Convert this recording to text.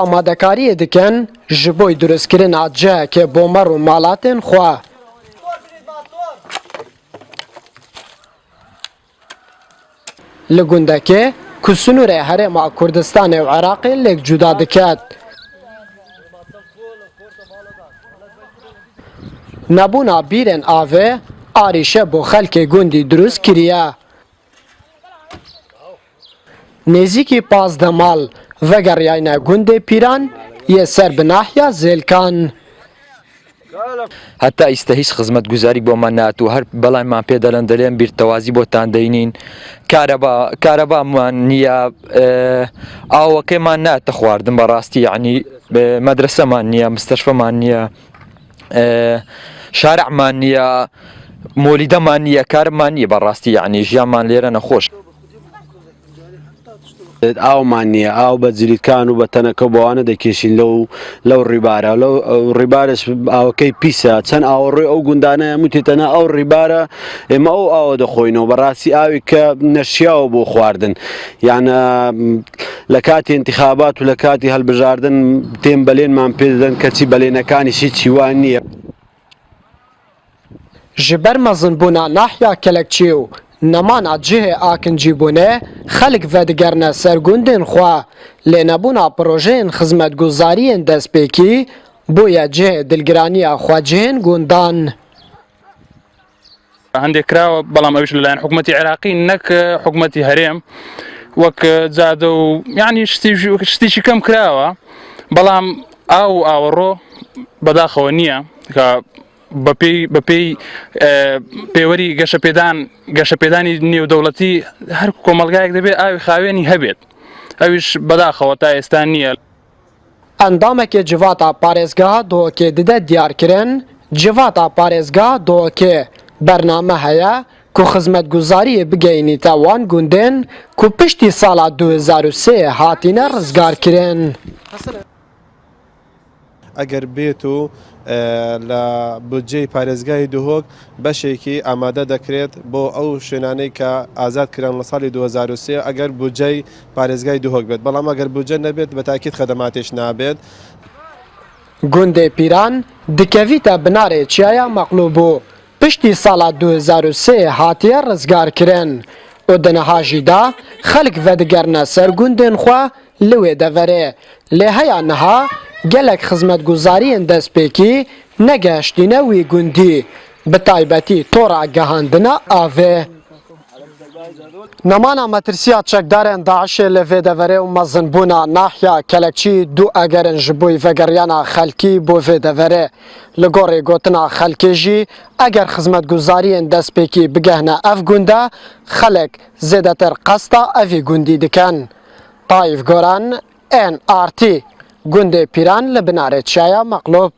آمادەکاریە دکن ji bo durustkirina cihekê bomer û malatên xwe. Li gundekê ku sunûrê Herêma Kurdistanê û Iraqê lêk cuda diket. Nebûna bîrên avê arîşe bo xelkê gundî durust kiriye. Nêzîkî 15 mal vegeriyayîne gundê pîran yê ser bi nahiya Zêlkan. هەتا ئیستا هیچ خزمەتگوزاری بۆمان ناتوو هەر بەڵایمان پێدەڵێن دەڵێن بیرتەوازی بۆتان دەینین کارەبامان نییە ئاوەکەیمان ناتە خواردن بەڕاستی یعنی مەدرسەمان نییە مستەشفەمان نییە شارعمان نییە مۆلیدەمان نییە کارمان نییە بەڕاستی یعنی ژیانمان لێرە نەخۆش ئاومان نییە ئاو بە جلیدکان و بە تەنەکە بۆوانە دەکێشین لەو ڕیبارە لەو ڕیبارش ئاوەکەی پیسە چەند ئاوەڕێ ئەو گوندانەیە وتێتەنە ئەو ڕیبارە ئێمە ئەو ئاوە دەخۆینەوە بەڕاستی ئاوی کە نەشیاوە بۆ خواردن یانە لە کاتی انتخابات و لە کاتی هەڵبژاردن تێم بەلێنمان پێدەدەن کەچی بەلێنەکانیشی چیوان نییە ji ber mezinbûna nahiya Kelekçî û nemana cihê akincîbûnê xelk vedigerine ser gundên xwe lê nebûna projeyên xizmetguzariyên destpêkî bûye cihê dilgiraniya xwecihên gundan. هەندێک کراوە بەڵام ئەوش لەلایەن حکوومەتی عێراقی نەک حکوومەتی هەرێم وەک جادە و یعنی شتێکی کەم کراوە بەڵام ئاو ئاوەڕۆ بەداخەوە نییە کە بەپێی پێوەری گەشەپێدانی نێودەوڵەتی هەر کۆمەلگایەک دەبێت ئاوی خاوێنی هەبێت ئەویش بەداخەوە تا ئێستا نییە. ئەندامێکی civata parێزgeha Duhokê dide diyarkirin civata parێzgeha Duhokê bername heye ku xizmetguzariyê bigeyînîte wan gundên ku piştî sala 2003 hatîne rizgarkirin. ئەگەر بێت و لە بودجەی پارێزگای دوهۆک بەشێکی ئامادە دەکرێت بۆ ئەو شوێنانەی کە ئازادکران لە ساڵی 2003 ئەگەر بودجەی پارێزگای دوهۆک بێت بەڵام ئەگەر بودجە نەبێت بە تاکید خەدەماتێش نابێت. Gundê Pîran dikevîte binarê çiyaya Meqlûb û piştî sala 2003 hatiye rizgarkirin û di niha jî da xelk vedigerine ser gundên xwe li wê deverê lê heya niha gelek xizmetguzariyên destpêkî negeştîne wî gundî bi taybetî tora gehandina avê. Nemana metirsiya çekdarên Daişê li vê deverê û mezinbûna nahiya Kelekçî du egerin ji bo vegeriyana xelkî bo vê deverê. Li gorî gotina xelkê jî eger xizmetguzariyên destpêkî bigehne ev gunda xelek zêdetir qesta evî gundî dikin. Tayyip Goran NRT Gundê Pîran li binarê çiyaya Meqlûb.